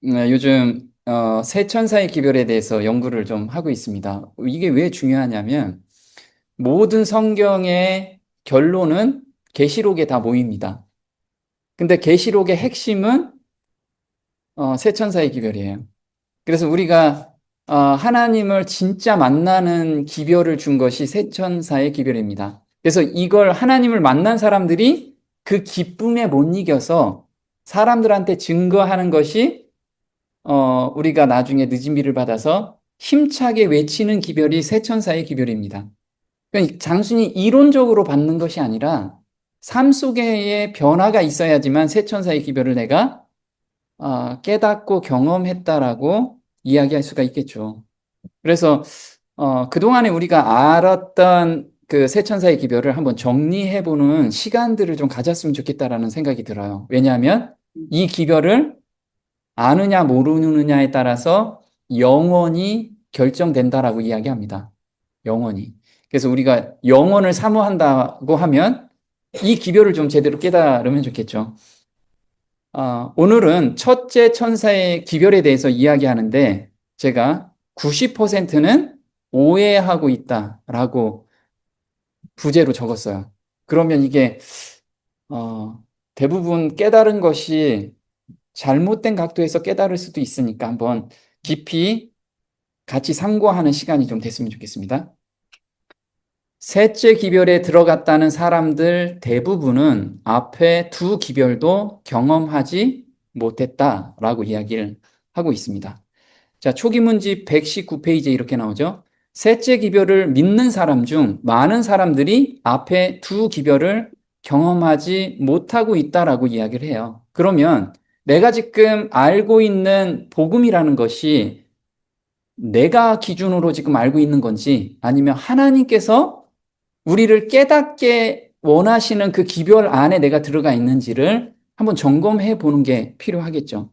요즘 새 천사의 기별에 대해서 연구를 좀 하고 있습니다. 이게 왜 중요하냐면 모든 성경의 결론은 계시록에 다 모입니다. 근데 계시록의 핵심은 새 천사의 기별이에요. 그래서 우리가 하나님을 진짜 만나는 기별을 준 것이 새 천사의 기별입니다. 그래서 이걸 하나님을 만난 사람들이 그 기쁨에 못 이겨서 사람들한테 증거하는 것이 우리가 나중에 늦은 비를 받아서 힘차게 외치는 기별이 새천사의 기별입니다. 그러니까 단순히 이론적으로 받는 것이 아니라 삶 속에 변화가 있어야지만 새천사의 기별을 내가 깨닫고 경험했다라고 이야기할 수가 있겠죠. 그래서 그동안에 우리가 알았던 그 새천사의 기별을 한번 정리해보는 시간들을 좀 가졌으면 좋겠다라는 생각이 들어요. 왜냐하면 이 기별을 아느냐 모르느냐에 따라서 영원히 결정된다라고 이야기합니다. 영원히. 그래서 우리가 영원을 사모한다고 하면 이 기별을 좀 제대로 깨달으면 좋겠죠. 오늘은 첫째 천사의 기별에 대해서 이야기하는데 제가 90%는 오해하고 있다라고 부제로 적었어요. 그러면 이게 대부분 깨달은 것이 잘못된 각도에서 깨달을 수도 있으니까 한번 깊이 같이 상고하는 시간이 좀 됐으면 좋겠습니다. 셋째 기별에 들어갔다는 사람들 대부분은 앞에 두 기별도 경험하지 못했다라고 이야기를 하고 있습니다. 자, 초기문집 119페이지에 이렇게 나오죠. 셋째 기별을 믿는 사람 중 많은 사람들이 앞에 두 기별을 경험하지 못하고 있다라고 이야기를 해요. 그러면 내가 지금 알고 있는 복음이라는 것이 내가 기준으로 지금 알고 있는 건지 아니면 하나님께서 우리를 깨닫게 원하시는 그 기별 안에 내가 들어가 있는지를 한번 점검해 보는 게 필요하겠죠.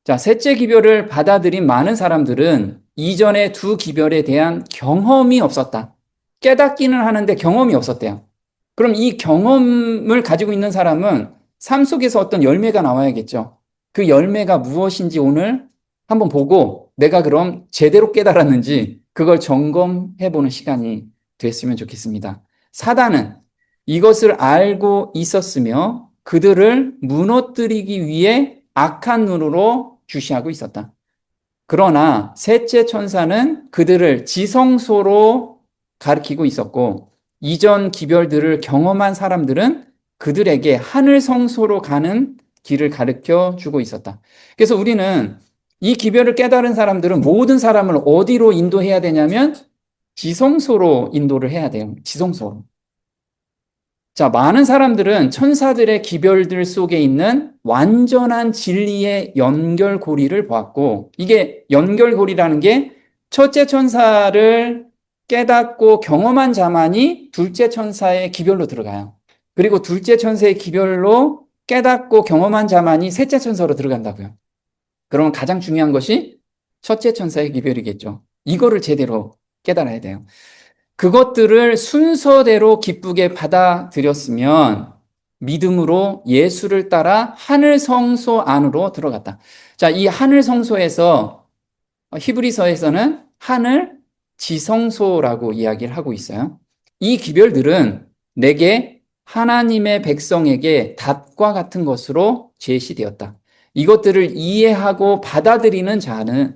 자, 셋째 기별을 받아들인 많은 사람들은 이전의 두 기별에 대한 경험이 없었다. 깨닫기는 하는데 경험이 없었대요. 그럼 이 경험을 가지고 있는 사람은 삶 속에서 어떤 열매가 나와야겠죠. 그 열매가 무엇인지 오늘 한번 보고 내가 그럼 제대로 깨달았는지 그걸 점검해 보는 시간이 됐으면 좋겠습니다. 사단은 이것을 알고 있었으며 그들을 무너뜨리기 위해 악한 눈으로 주시하고 있었다. 그러나 셋째 천사는 그들을 지성소로 가리키고 있었고 이전 기별들을 경험한 사람들은 그들에게 하늘 성소로 가는 길을 가르쳐 주고 있었다. 그래서 우리는 이 기별을 깨달은 사람들은 모든 사람을 어디로 인도해야 되냐면 지성소로 인도를 해야 돼요. 지성소로. 자, 많은 사람들은 천사들의 기별들 속에 있는 완전한 진리의 연결고리를 보았고, 이게 연결고리라는 게 첫째 천사를 깨닫고 경험한 자만이 둘째 천사의 기별로 들어가요. 그리고 둘째 천사의 기별로 깨닫고 경험한 자만이 셋째 천사로 들어간다고요. 그러면 가장 중요한 것이 첫째 천사의 기별이겠죠. 이거를 제대로 깨달아야 돼요. 그것들을 순서대로 기쁘게 받아들였으면 믿음으로 예수를 따라 하늘 성소 안으로 들어갔다. 자, 이 하늘 성소에서 히브리서에서는 하늘 지성소라고 이야기를 하고 있어요. 이 기별들은 내게 하나님의 백성에게 닷과 같은 것으로 제시되었다. 이것들을 이해하고 받아들이는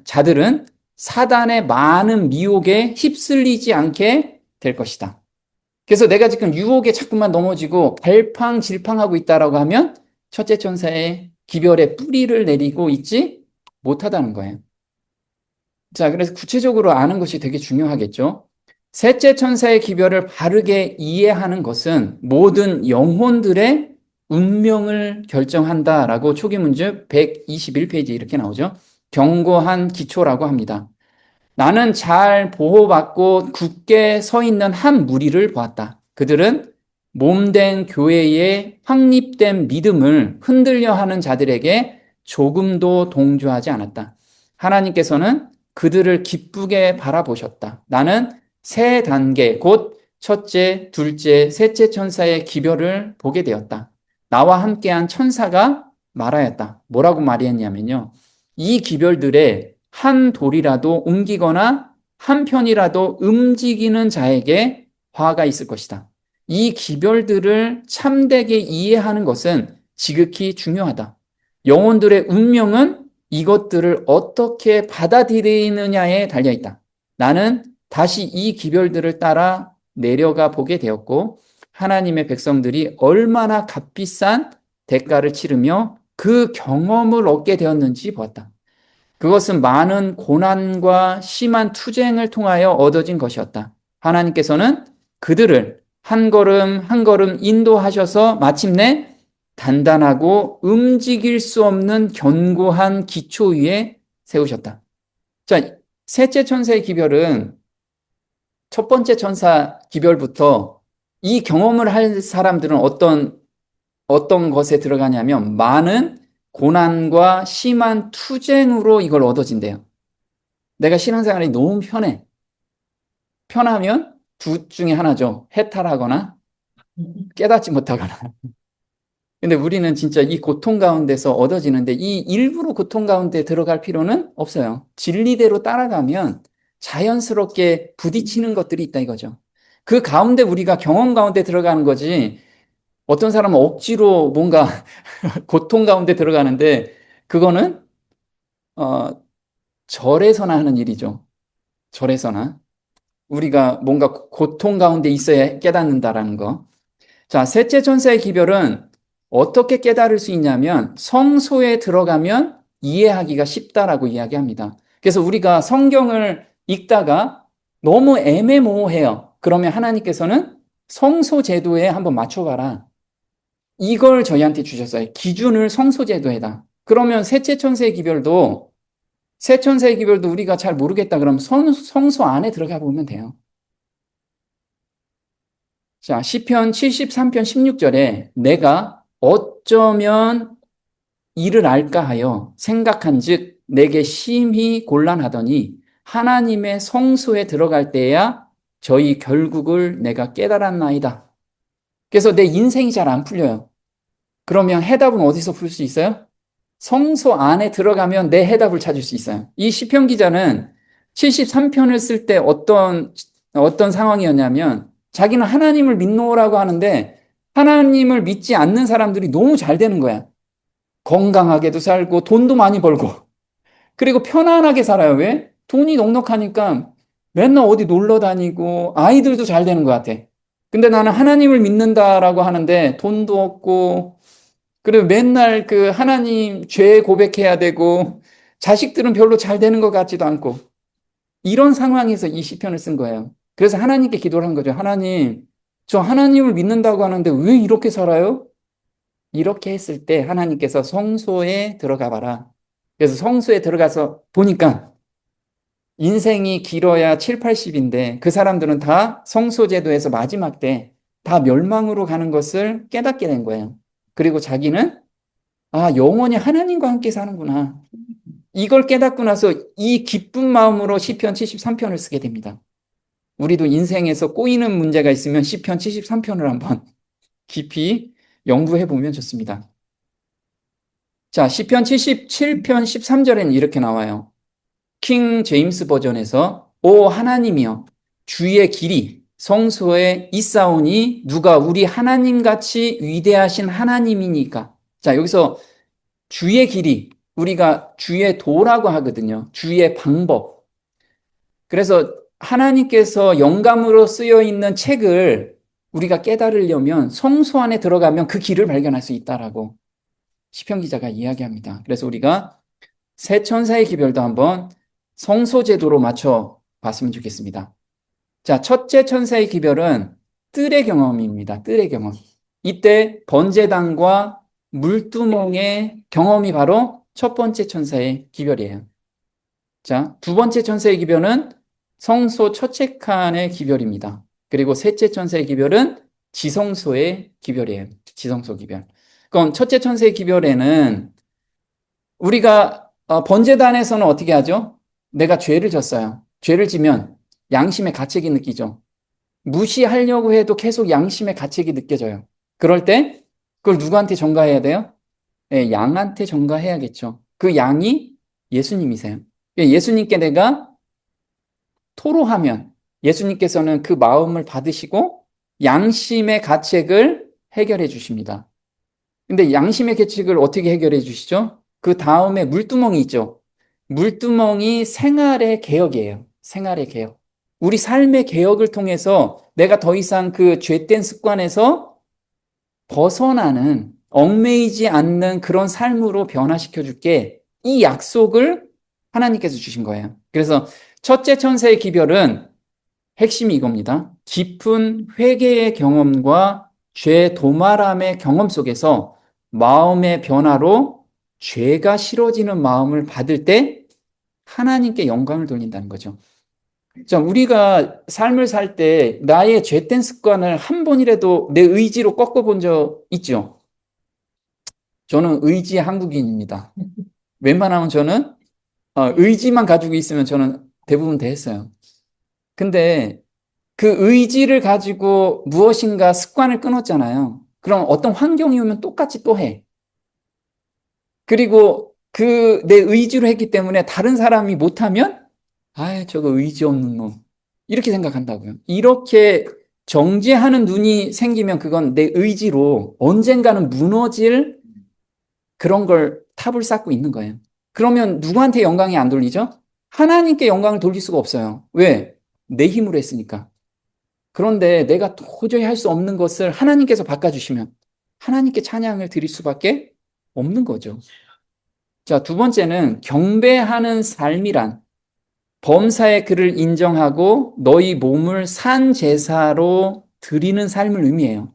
자들은 사단의 많은 미혹에 휩쓸리지 않게 될 것이다. 그래서 내가 지금 유혹에 자꾸만 넘어지고 갈팡질팡하고 있다라고 하면 첫째 천사의 기별에 뿌리를 내리고 있지 못하다는 거예요. 자, 그래서 구체적으로 아는 것이 되게 중요하겠죠. 셋째 천사의 기별을 바르게 이해하는 것은 모든 영혼들의 운명을 결정한다라고 초기 문제 121페이지 이렇게 나오죠. 견고한 기초라고 합니다. 나는 잘 보호받고 굳게 서 있는 한 무리를 보았다. 그들은 몸된 교회의 확립된 믿음을 흔들려 하는 자들에게 조금도 동조하지 않았다. 하나님께서는 그들을 기쁘게 바라보셨다. 나는 세 단계, 곧 첫째, 둘째, 셋째 천사의 기별을 보게 되었다. 나와 함께한 천사가 말하였다. 뭐라고 말했냐면요. 이 기별들에 한 돌이라도 옮기거나 한 편이라도 움직이는 자에게 화가 있을 것이다. 이 기별들을 참되게 이해하는 것은 지극히 중요하다. 영혼들의 운명은 이것들을 어떻게 받아들이느냐에 달려있다. 나는 다시 이 기별들을 따라 내려가 보게 되었고 하나님의 백성들이 얼마나 값비싼 대가를 치르며 그 경험을 얻게 되었는지 보았다. 그것은 많은 고난과 심한 투쟁을 통하여 얻어진 것이었다. 하나님께서는 그들을 한 걸음 한 걸음 인도하셔서 마침내 단단하고 움직일 수 없는 견고한 기초 위에 세우셨다. 자, 셋째 천사의 기별은 첫 번째 천사 기별부터 이 경험을 할 사람들은 어떤 것에 들어가냐면 많은 고난과 심한 투쟁으로 이걸 얻어진대요. 내가 신앙생활이 너무 편해. 편하면 둘 중에 하나죠. 해탈하거나 깨닫지 못하거나. 근데 우리는 진짜 이 고통 가운데서 얻어지는데 이 일부러 고통 가운데 들어갈 필요는 없어요. 진리대로 따라가면 자연스럽게 부딪히는 것들이 있다 이거죠. 그 가운데 우리가 경험 가운데 들어가는 거지. 어떤 사람은 억지로 뭔가 고통 가운데 들어가는데 그거는 어, 절에서나 하는 일이죠. 절에서나 우리가 뭔가 고통 가운데 있어야 깨닫는다라는 거. 자, 셋째 천사의 기별은 어떻게 깨달을 수 있냐면 성소에 들어가면 이해하기가 쉽다라고 이야기합니다. 그래서 우리가 성경을 읽다가 너무 애매모호해요. 그러면 하나님께서는 성소 제도에 한번 맞춰봐라. 이걸 저희한테 주셨어요. 기준을 성소 제도에다. 그러면 셋째 천사의 기별도 세 천사의 기별도 우리가 잘 모르겠다 그러면 성소 안에 들어가 보면 돼요. 자, 시편 73편 16절에 내가 어쩌면 이를 알까 하여 생각한즉 내게 심히 곤란하더니 하나님의 성소에 들어갈 때야 저희 결국을 내가 깨달았나이다. 그래서 내 인생이 잘 안 풀려요. 그러면 해답은 어디서 풀 수 있어요? 성소 안에 들어가면 내 해답을 찾을 수 있어요. 이 시편 기자는 73편을 쓸 때 어떤 상황이었냐면 자기는 하나님을 믿노라고 하는데 하나님을 믿지 않는 사람들이 너무 잘 되는 거야. 건강하게도 살고 돈도 많이 벌고 그리고 편안하게 살아요. 왜? 돈이 넉넉하니까 맨날 어디 놀러 다니고 아이들도 잘 되는 것 같아. 근데 나는 하나님을 믿는다라고 하는데 돈도 없고 그리고 맨날 그 하나님 죄 고백해야 되고 자식들은 별로 잘 되는 것 같지도 않고 이런 상황에서 이 시편을 쓴 거예요. 그래서 하나님께 기도를 한 거죠. 하나님, 저 하나님을 믿는다고 하는데 왜 이렇게 살아요? 이렇게 했을 때 하나님께서 성소에 들어가 봐라. 그래서 성소에 들어가서 보니까 인생이 길어야 7, 80인데 그 사람들은 다 성소 제도에서 마지막 때 다 멸망으로 가는 것을 깨닫게 된 거예요. 그리고 자기는 영원히 하나님과 함께 사는구나. 이걸 깨닫고 나서 이 기쁜 마음으로 시편 73편을 쓰게 됩니다. 우리도 인생에서 꼬이는 문제가 있으면 시편 73편을 한번 깊이 연구해 보면 좋습니다. 자, 시편 77편 13절에는 이렇게 나와요. 킹 제임스 버전에서 오 하나님이여 주의 길이 성소에 있사오니 누가 우리 하나님같이 위대하신 하나님이니까. 자, 여기서 주의 길이 우리가 주의 도라고 하거든요. 주의 방법. 그래서 하나님께서 영감으로 쓰여 있는 책을 우리가 깨달으려면 성소 안에 들어가면 그 길을 발견할 수 있다라고 시편 기자가 이야기합니다. 그래서 우리가 새 천사의 기별도 한번 성소 제도로 맞춰 봤으면 좋겠습니다. 자, 첫째 천사의 기별은 뜰의 경험입니다. 뜰의 경험. 이때 번제단과 물두멍의 경험이 바로 첫 번째 천사의 기별이에요. 자, 두 번째 천사의 기별은 성소 첫째 칸의 기별입니다. 그리고 셋째 천사의 기별은 지성소의 기별이에요. 지성소 기별. 그럼 첫째 천사의 기별에는 우리가 번제단에서는 어떻게 하죠? 내가 죄를 졌어요. 죄를 지면 양심의 가책이 느끼죠. 무시하려고 해도 계속 양심의 가책이 느껴져요. 그럴 때 그걸 누구한테 전가해야 돼요? 네, 양한테 전가해야겠죠. 그 양이 예수님이세요. 예수님께 내가 토로하면 예수님께서는 그 마음을 받으시고 양심의 가책을 해결해 주십니다. 근데 양심의 가책을 어떻게 해결해 주시죠? 그 다음에 물두멍이 있죠. 물두멍이 생활의 개혁이에요. 생활의 개혁. 우리 삶의 개혁을 통해서 내가 더 이상 그 죄된 습관에서 벗어나는, 얽매이지 않는 그런 삶으로 변화시켜 줄게. 이 약속을 하나님께서 주신 거예요. 그래서 첫째 천사의 기별은 핵심이 이겁니다. 깊은 회개의 경험과 죄 도말함의 경험 속에서 마음의 변화로 죄가 싫어지는 마음을 받을 때 하나님께 영광을 돌린다는 거죠. 자, 우리가 삶을 살 때 나의 죄된 습관을 한 번이라도 내 의지로 꺾어본 적 있죠? 저는 의지 한국인입니다. 웬만하면 저는 의지만 가지고 있으면 저는 대부분 다 했어요. 근데 그 의지를 가지고 무엇인가 습관을 끊었잖아요. 그럼 어떤 환경이 오면 똑같이 또 해. 그리고 그 내 의지로 했기 때문에 다른 사람이 못하면 아, 저거 의지 없는 놈. 이렇게 생각한다고요. 이렇게 정죄하는 눈이 생기면 그건 내 의지로 언젠가는 무너질 그런 걸 탑을 쌓고 있는 거예요. 그러면 누구한테 영광이 안 돌리죠? 하나님께 영광을 돌릴 수가 없어요. 왜? 내 힘으로 했으니까. 그런데 내가 도저히 할 수 없는 것을 하나님께서 바꿔주시면 하나님께 찬양을 드릴 수밖에 없는 거죠. 자, 두 번째는 경배하는 삶이란 범사의 그를 인정하고 너희 몸을 산 제사로 드리는 삶을 의미해요.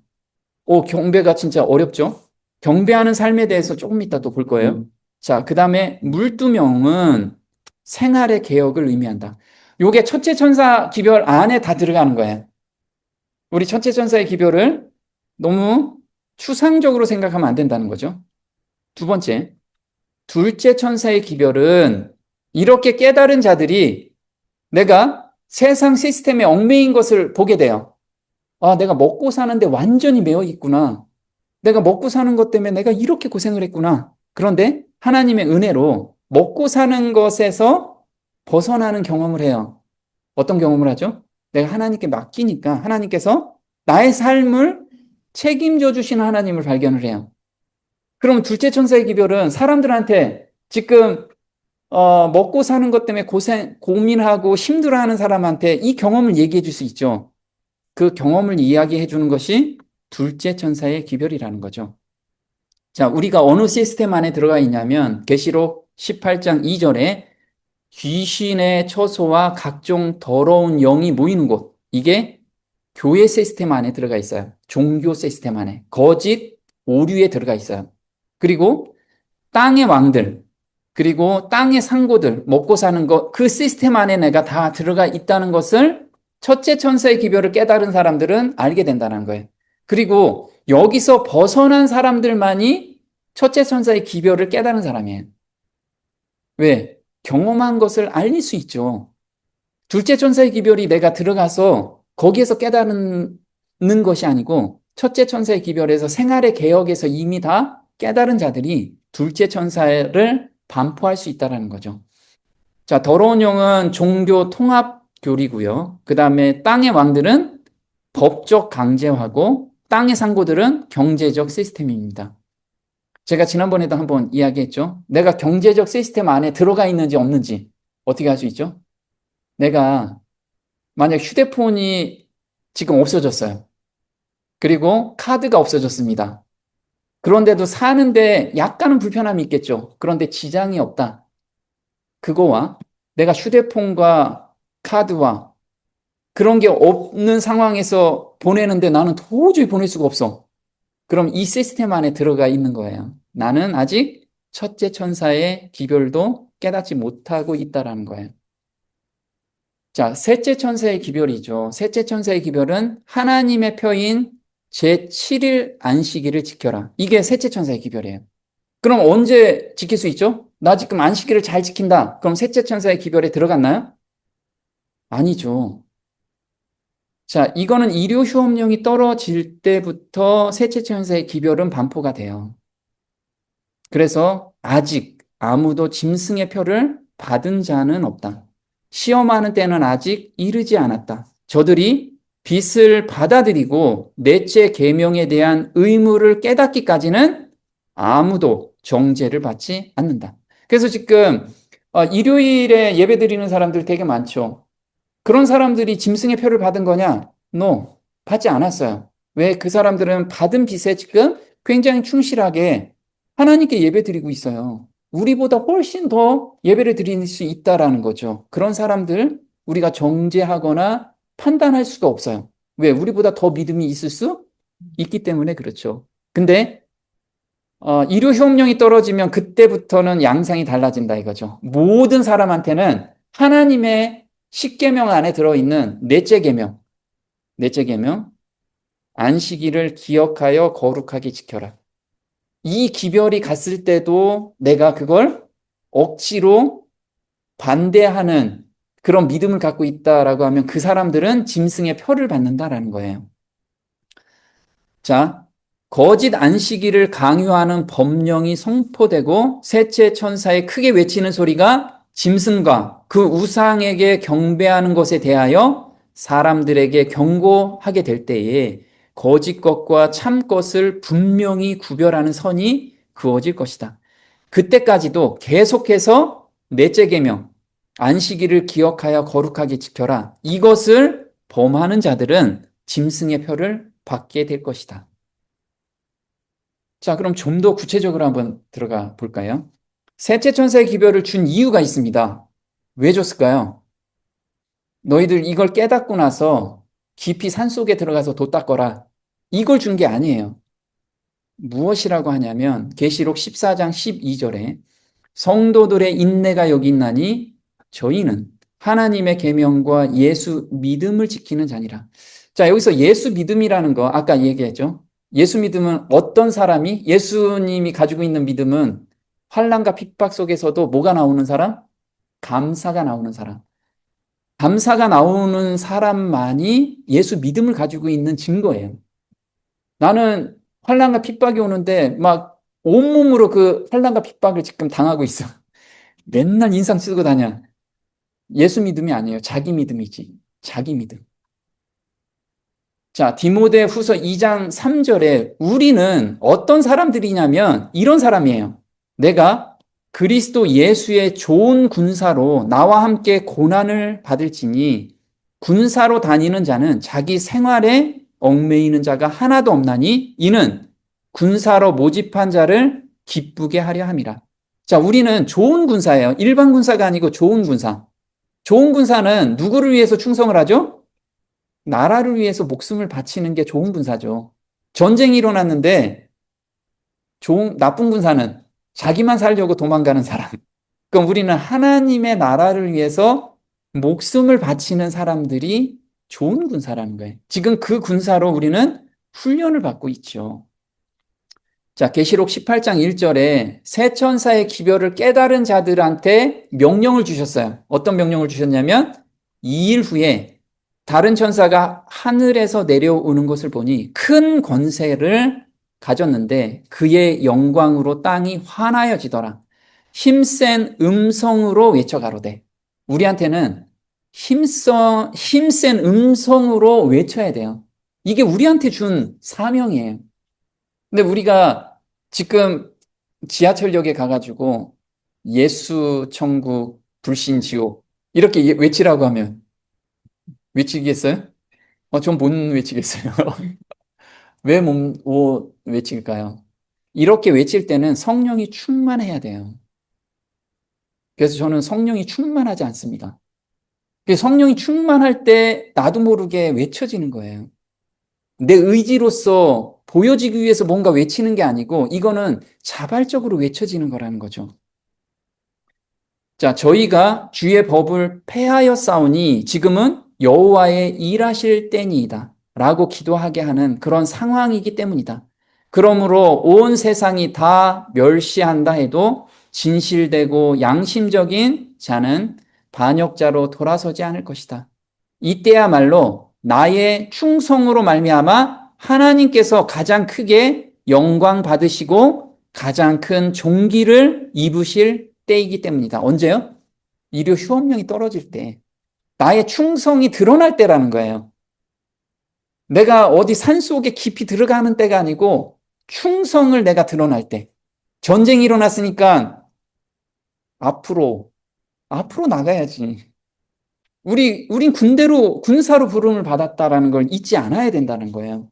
경배가 진짜 어렵죠? 경배하는 삶에 대해서 조금 이따 또 볼 거예요. 자, 그 다음에 물두명은 생활의 개혁을 의미한다. 요게 첫째 천사 기별 안에 다 들어가는 거예요. 우리 첫째 천사의 기별을 너무 추상적으로 생각하면 안 된다는 거죠. 두 번째, 둘째 천사의 기별은 이렇게 깨달은 자들이 내가 세상 시스템에 얽매인 것을 보게 돼요. 아, 내가 먹고 사는데 완전히 매여 있구나. 내가 먹고 사는 것 때문에 내가 이렇게 고생을 했구나. 그런데 하나님의 은혜로 먹고 사는 것에서 벗어나는 경험을 해요. 어떤 경험을 하죠? 내가 하나님께 맡기니까 하나님께서 나의 삶을 책임져 주시는 하나님을 발견을 해요. 그럼 둘째 천사의 기별은 사람들한테 지금 먹고 사는 것 때문에 고민하고 힘들어하는 사람한테 이 경험을 얘기해 줄 수 있죠. 그 경험을 이야기해 주는 것이 둘째 천사의 기별이라는 거죠. 자, 우리가 어느 시스템 안에 들어가 있냐면 계시록 18장 2절에 귀신의 처소와 각종 더러운 영이 모이는 곳. 이게 교회 시스템 안에 들어가 있어요. 종교 시스템 안에. 거짓 오류에 들어가 있어요. 그리고 땅의 왕들, 그리고 땅의 상고들, 먹고 사는 것, 그 시스템 안에 내가 다 들어가 있다는 것을 첫째 천사의 기별을 깨달은 사람들은 알게 된다는 거예요. 그리고 여기서 벗어난 사람들만이 첫째 천사의 기별을 깨달은 사람이에요. 왜? 경험한 것을 알릴 수 있죠. 둘째 천사의 기별이 내가 들어가서 거기에서 깨달는 것이 아니고 첫째 천사의 기별에서 생활의 개혁에서 이미 다 깨달은 자들이 둘째 천사를 반포할 수 있다는 거죠. 자, 더러운 영은 종교 통합 교리고요. 그 다음에 땅의 왕들은 법적 강제화고 땅의 상고들은 경제적 시스템입니다. 제가 지난번에도 한번 이야기했죠. 내가 경제적 시스템 안에 들어가 있는지 없는지 어떻게 할 수 있죠? 내가 만약 휴대폰이 지금 없어졌어요. 그리고 카드가 없어졌습니다. 그런데도 사는데 약간은 불편함이 있겠죠. 그런데 지장이 없다. 그거와 내가 휴대폰과 카드와 그런 게 없는 상황에서 보내는데 나는 도저히 보낼 수가 없어. 그럼 이 시스템 안에 들어가 있는 거예요. 나는 아직 첫째 천사의 기별도 깨닫지 못하고 있다라는 거예요. 자, 셋째 천사의 기별이죠. 셋째 천사의 기별은 하나님의 표인 제7일 안식일을 지켜라. 이게 셋째 천사의 기별이에요. 그럼 언제 지킬 수 있죠? 나 지금 안식일을 잘 지킨다. 그럼 셋째 천사의 기별에 들어갔나요? 아니죠. 자, 이거는 일요 휴업령이 떨어질 때부터 셋째 천사의 기별은 반포가 돼요. 그래서 아직 아무도 짐승의 표를 받은 자는 없다. 시험하는 때는 아직 이르지 않았다. 저들이 빛을 받아들이고 넷째 계명에 대한 의무를 깨닫기까지는 아무도 정죄를 받지 않는다. 그래서 지금 일요일에 예배 드리는 사람들 되게 많죠. 그런 사람들이 짐승의 표를 받은 거냐? No, 받지 않았어요. 왜? 그 사람들은 받은 빚에 지금 굉장히 충실하게 하나님께 예배 드리고 있어요. 우리보다 훨씬 더 예배를 드릴 수 있다라는 거죠. 그런 사람들 우리가 정죄하거나 판단할 수가 없어요. 왜? 우리보다 더 믿음이 있을 수 있기 때문에 그렇죠. 근데 일요 효용령이 떨어지면 그때부터는 양상이 달라진다 이거죠. 모든 사람한테는 하나님의 십계명 안에 들어있는 넷째 계명, 안식일을 기억하여 거룩하게 지켜라. 이 기별이 갔을 때도 내가 그걸 억지로 반대하는 그런 믿음을 갖고 있다라고 하면 그 사람들은 짐승의 표를 받는다라는 거예요. 자, 거짓 안식일을 강요하는 법령이 선포되고 셋째 천사의 크게 외치는 소리가 짐승과 그 우상에게 경배하는 것에 대하여 사람들에게 경고하게 될 때에 거짓 것과 참 것을 분명히 구별하는 선이 그어질 것이다. 그때까지도 계속해서 넷째 계명, 안식일을 기억하여 거룩하게 지켜라. 이것을 범하는 자들은 짐승의 표를 받게 될 것이다. 자, 그럼 좀 더 구체적으로 한번 들어가 볼까요? 셋째 천사의 기별을 준 이유가 있습니다. 왜 줬을까요? 너희들 이걸 깨닫고 나서 깊이 산속에 들어가서 돛 닦거라. 이걸 준 게 아니에요. 무엇이라고 하냐면 계시록 14장 12절에 성도들의 인내가 여기 있나니 저희는 하나님의 계명과 예수 믿음을 지키는 자니라. 자, 여기서 예수 믿음이라는 거 아까 얘기했죠. 예수 믿음은 어떤 사람이 예수님이 가지고 있는 믿음은 환난과 핍박 속에서도 뭐가 나오는 사람? 감사가 나오는 사람. 감사가 나오는 사람만이 예수 믿음을 가지고 있는 증거예요. 나는 환난과 핍박이 오는데 막 온몸으로 그 환난과 핍박을 지금 당하고 있어. 맨날 인상 쓰고 다녀. 예수 믿음이 아니에요. 자기 믿음이지. 자기 믿음. 자, 디모데 후서 2장 3절에 우리는 어떤 사람들이냐면 이런 사람이에요. 내가 그리스도 예수의 좋은 군사로 나와 함께 고난을 받을지니 군사로 다니는 자는 자기 생활에 얽매이는 자가 하나도 없나니 이는 군사로 모집한 자를 기쁘게 하려 함이라. 자, 우리는 좋은 군사예요. 일반 군사가 아니고 좋은 군사. 좋은 군사는 누구를 위해서 충성을 하죠? 나라를 위해서 목숨을 바치는 게 좋은 군사죠. 전쟁이 일어났는데 나쁜 군사는 자기만 살려고 도망가는 사람. 그럼 우리는 하나님의 나라를 위해서 목숨을 바치는 사람들이 좋은 군사라는 거예요. 지금 그 군사로 우리는 훈련을 받고 있죠. 자, 계시록 18장 1절에 새 천사의 기별을 깨달은 자들한테 명령을 주셨어요. 어떤 명령을 주셨냐면 2일 후에 다른 천사가 하늘에서 내려오는 것을 보니 큰 권세를 가졌는데 그의 영광으로 땅이 환하여지더라. 힘센 음성으로 외쳐가로되. 우리한테는 힘센 음성으로 외쳐야 돼요. 이게 우리한테 준 사명이에요. 근데 우리가 지금 지하철역에 가가지고 예수 천국 불신 지옥 이렇게 외치라고 하면 외치겠어요? 전 못 외치겠어요. 왜 못 외칠까요? 이렇게 외칠 때는 성령이 충만해야 돼요. 그래서 저는 성령이 충만하지 않습니다. 성령이 충만할 때 나도 모르게 외쳐지는 거예요. 내 의지로서 보여지기 위해서 뭔가 외치는 게 아니고 이거는 자발적으로 외쳐지는 거라는 거죠. 자, 저희가 주의 법을 폐하여 싸우니 지금은 여호와의 일하실 때니이다 라고 기도하게 하는 그런 상황이기 때문이다. 그러므로 온 세상이 다 멸시한다 해도 진실되고 양심적인 자는 반역자로 돌아서지 않을 것이다. 이때야말로 나의 충성으로 말미암아 하나님께서 가장 크게 영광 받으시고 가장 큰 존귀를 입으실 때이기 때문이다. 언제요? 이료 휴업령이 떨어질 때. 나의 충성이 드러날 때라는 거예요. 내가 어디 산속에 깊이 들어가는 때가 아니고 충성을 내가 드러날 때. 전쟁이 일어났으니까 앞으로, 앞으로 나가야지. 우린 군사로 부름을 받았다라는 걸 잊지 않아야 된다는 거예요.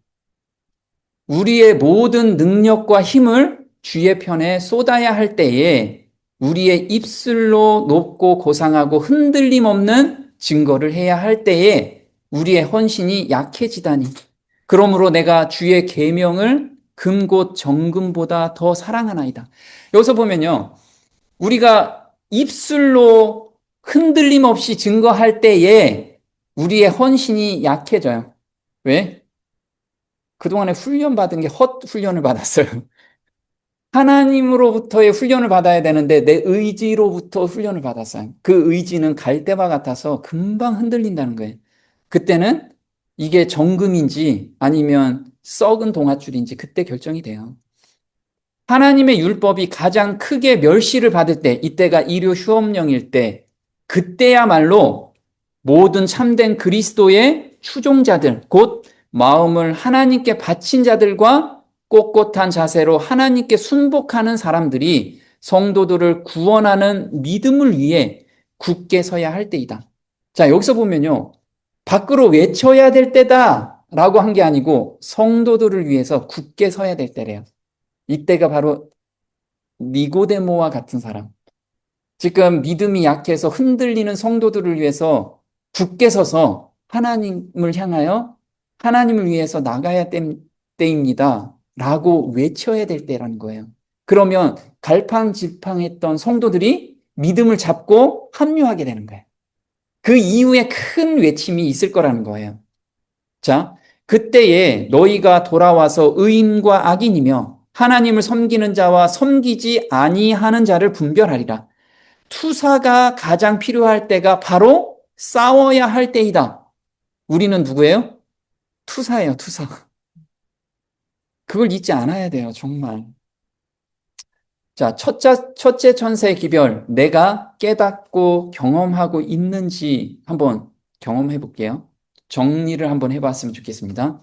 우리의 모든 능력과 힘을 주의 편에 쏟아야 할 때에 우리의 입술로 높고 고상하고 흔들림 없는 증거를 해야 할 때에 우리의 헌신이 약해지다니. 그러므로 내가 주의 계명을 금곧 정금보다 더 사랑하나이다. 여기서 보면요. 우리가 입술로 흔들림 없이 증거할 때에 우리의 헌신이 약해져요. 왜? 그동안에 훈련받은 게 헛훈련을 받았어요. 하나님으로부터의 훈련을 받아야 되는데 내 의지로부터 훈련을 받았어요. 그 의지는 갈대와 같아서 금방 흔들린다는 거예요. 그때는 이게 정금인지 아니면 썩은 동아줄인지 그때 결정이 돼요. 하나님의 율법이 가장 크게 멸시를 받을 때, 이때가 일요 휴업령일 때, 그때야말로 모든 참된 그리스도의 추종자들, 곧 마음을 하나님께 바친 자들과 꼿꼿한 자세로 하나님께 순복하는 사람들이 성도들을 구원하는 믿음을 위해 굳게 서야 할 때이다. 자, 여기서 보면요. 밖으로 외쳐야 될 때다 라고 한 게 아니고 성도들을 위해서 굳게 서야 될 때래요. 이때가 바로 니고데모와 같은 사람. 지금 믿음이 약해서 흔들리는 성도들을 위해서 굳게 서서 하나님을 향하여 하나님을 위해서 나가야 때입니다. 라고 외쳐야 될 때라는 거예요. 그러면 갈팡질팡했던 성도들이 믿음을 잡고 합류하게 되는 거예요. 그 이후에 큰 외침이 있을 거라는 거예요. 자, 그때에 너희가 돌아와서 의인과 악인이며 하나님을 섬기는 자와 섬기지 아니하는 자를 분별하리라. 투사가 가장 필요할 때가 바로 싸워야 할 때이다. 우리는 누구예요? 투사예요, 투사. 그걸 잊지 않아야 돼요, 정말. 자, 첫째 천사의 기별, 내가 깨닫고 경험하고 있는지 한번 경험해 볼게요. 정리를 한번 해봤으면 좋겠습니다.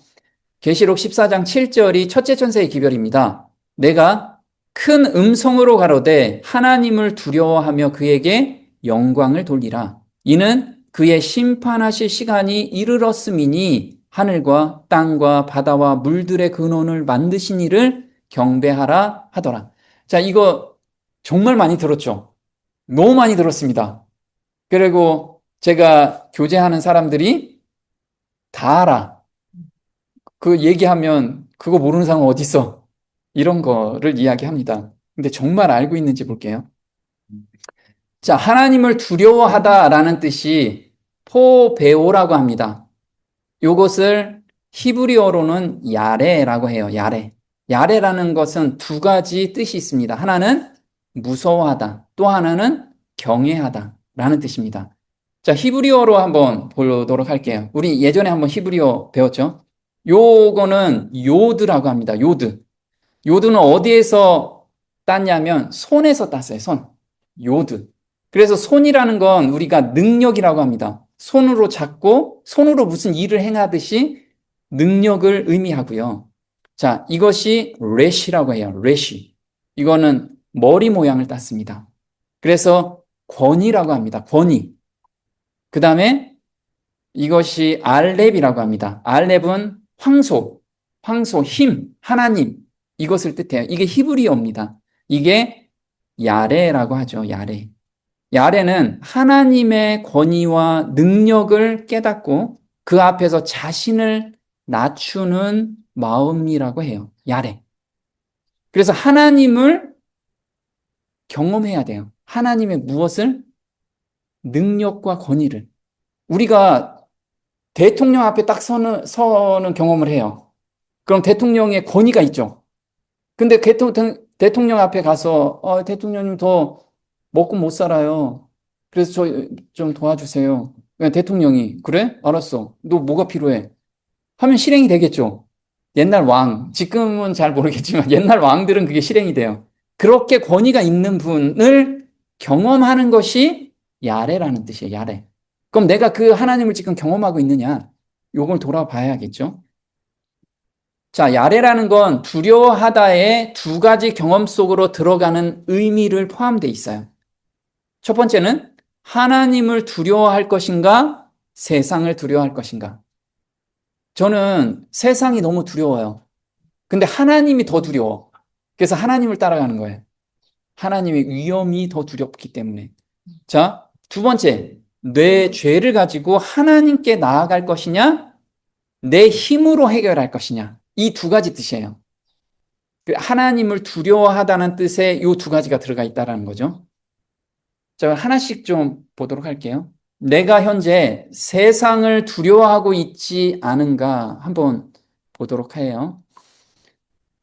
계시록 14장 7절이 첫째 천사의 기별입니다. 내가 큰 음성으로 가로되 하나님을 두려워하며 그에게 영광을 돌리라. 이는 그의 심판하실 시간이 이르렀음이니 하늘과 땅과 바다와 물들의 근원을 만드신 이를 경배하라 하더라. 자, 이거 정말 많이 들었죠? 너무 많이 들었습니다. 그리고 제가 교제하는 사람들이 다 알아. 그 얘기하면 그거 모르는 사람 어디 있어? 이런 거를 이야기합니다. 근데 정말 알고 있는지 볼게요. 자, 하나님을 두려워하다라는 뜻이 포베오라고 합니다. 요것을 히브리어로는 야레라고 해요. 야레. 야레라는 것은 두 가지 뜻이 있습니다. 하나는 무서워하다, 또 하나는 경외하다라는 뜻입니다. 자, 히브리어로 한번 보도록 할게요. 우리 예전에 한번 히브리어 배웠죠? 요거는 요드라고 합니다. 요드. 요드는 어디에서 땄냐면 손에서 땄어요. 손. 요드. 그래서 손이라는 건 우리가 능력이라고 합니다. 손으로 잡고 손으로 무슨 일을 행하듯이 능력을 의미하고요. 자, 이것이 렛이라고 해요. 렛이. 이거는 머리 모양을 땄습니다. 그래서 권위라고 합니다. 권위. 그 다음에 이것이 알렙이라고 합니다. 알렙은 황소, 힘, 하나님, 이것을 뜻해요. 이게 히브리어입니다. 이게 야레라고 하죠. 야레. 야레는 하나님의 권위와 능력을 깨닫고 그 앞에서 자신을 낮추는 마음이라고 해요. 야레. 그래서 하나님을 경험해야 돼요. 하나님의 무엇을? 능력과 권위를. 우리가 대통령 앞에 딱 서는 경험을 해요. 그럼 대통령의 권위가 있죠. 근데 대통령 앞에 가서 대통령님 더 먹고 못 살아요. 그래서 저 좀 도와주세요. 대통령이 그래? 알았어. 너 뭐가 필요해? 하면 실행이 되겠죠. 옛날 왕, 지금은 잘 모르겠지만 옛날 왕들은 그게 실행이 돼요. 그렇게 권위가 있는 분을 경험하는 것이 야레라는 뜻이에요. 야레. 그럼 내가 그 하나님을 지금 경험하고 있느냐? 요걸 돌아봐야겠죠. 자, 야레라는 건 두려워하다의 두 가지 경험 속으로 들어가는 의미를 포함되어 있어요. 첫 번째는 하나님을 두려워할 것인가, 세상을 두려워할 것인가. 저는 세상이 너무 두려워요. 근데 하나님이 더 두려워. 그래서 하나님을 따라가는 거예요. 하나님의 위험이 더 두렵기 때문에. 자, 두 번째, 내 죄를 가지고 하나님께 나아갈 것이냐, 내 힘으로 해결할 것이냐. 이 두 가지 뜻이에요. 하나님을 두려워하다는 뜻에 이 두 가지가 들어가 있다는 거죠. 자, 하나씩 좀 보도록 할게요. 내가 현재 세상을 두려워하고 있지 않은가 한번 보도록 해요.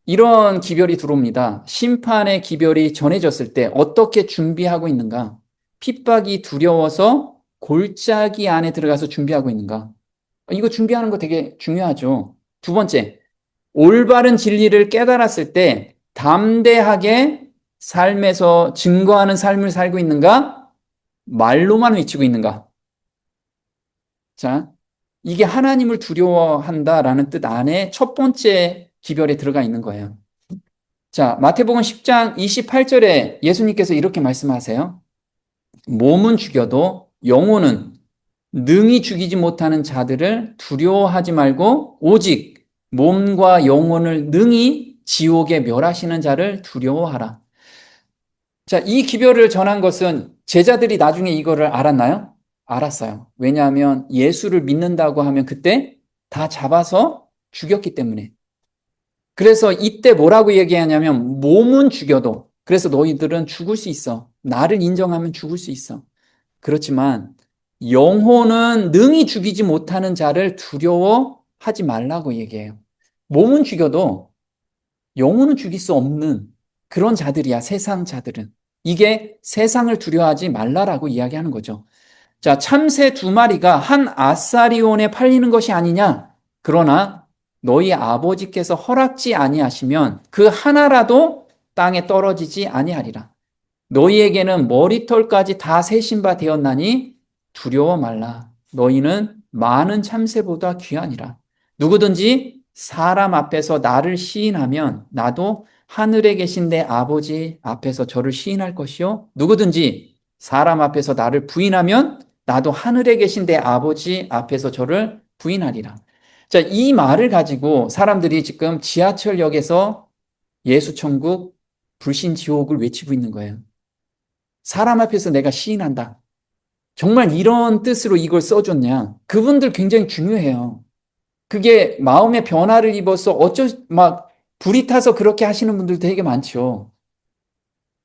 이런 기별이 들어옵니다. 심판의 기별이 전해졌을 때 어떻게 준비하고 있는가? 핍박이 두려워서 골짜기 안에 들어가서 준비하고 있는가? 이거 준비하는 거 되게 중요하죠. 두 번째, 올바른 진리를 깨달았을 때 담대하게 삶에서 증거하는 삶을 살고 있는가? 말로만 외치고 있는가? 자, 이게 하나님을 두려워한다라는 뜻 안에 첫 번째 기별에 들어가 있는 거예요. 자, 마태복음 10장 28절에 예수님께서 이렇게 말씀하세요. 몸은 죽여도 영혼은 능히 죽이지 못하는 자들을 두려워하지 말고 오직 몸과 영혼을 능히 지옥에 멸하시는 자를 두려워하라. 자, 이 기별을 전한 것은 제자들이 나중에 이거를 알았나요? 알았어요. 왜냐하면 예수를 믿는다고 하면 그때 다 잡아서 죽였기 때문에. 그래서 이때 뭐라고 얘기하냐면 몸은 죽여도 그래서 너희들은 죽을 수 있어. 나를 인정하면 죽을 수 있어. 그렇지만 영혼은 능히 죽이지 못하는 자를 두려워하지 말라고 얘기해요. 몸은 죽여도 영혼은 죽일 수 없는 그런 자들이야, 세상 자들은. 이게 세상을 두려워하지 말라라고 이야기하는 거죠. 자, 참새 두 마리가 한 아사리온에 팔리는 것이 아니냐? 그러나 너희 아버지께서 허락지 아니하시면 그 하나라도 땅에 떨어지지 아니하리라. 너희에게는 머리털까지 다 세신 바 되었나니 두려워 말라. 너희는 많은 참새보다 귀하니라. 누구든지 사람 앞에서 나를 시인하면 나도 하늘에 계신 내 아버지 앞에서 저를 시인할 것이요. 누구든지 사람 앞에서 나를 부인하면 나도 하늘에 계신 내 아버지 앞에서 저를 부인하리라. 자, 이 말을 가지고 사람들이 지금 지하철역에서 예수천국, 불신지옥을 외치고 있는 거예요. 사람 앞에서 내가 시인한다. 정말 이런 뜻으로 이걸 써줬냐? 그분들 굉장히 중요해요. 그게 마음의 변화를 입어서 막 불이 타서 그렇게 하시는 분들 되게 많죠.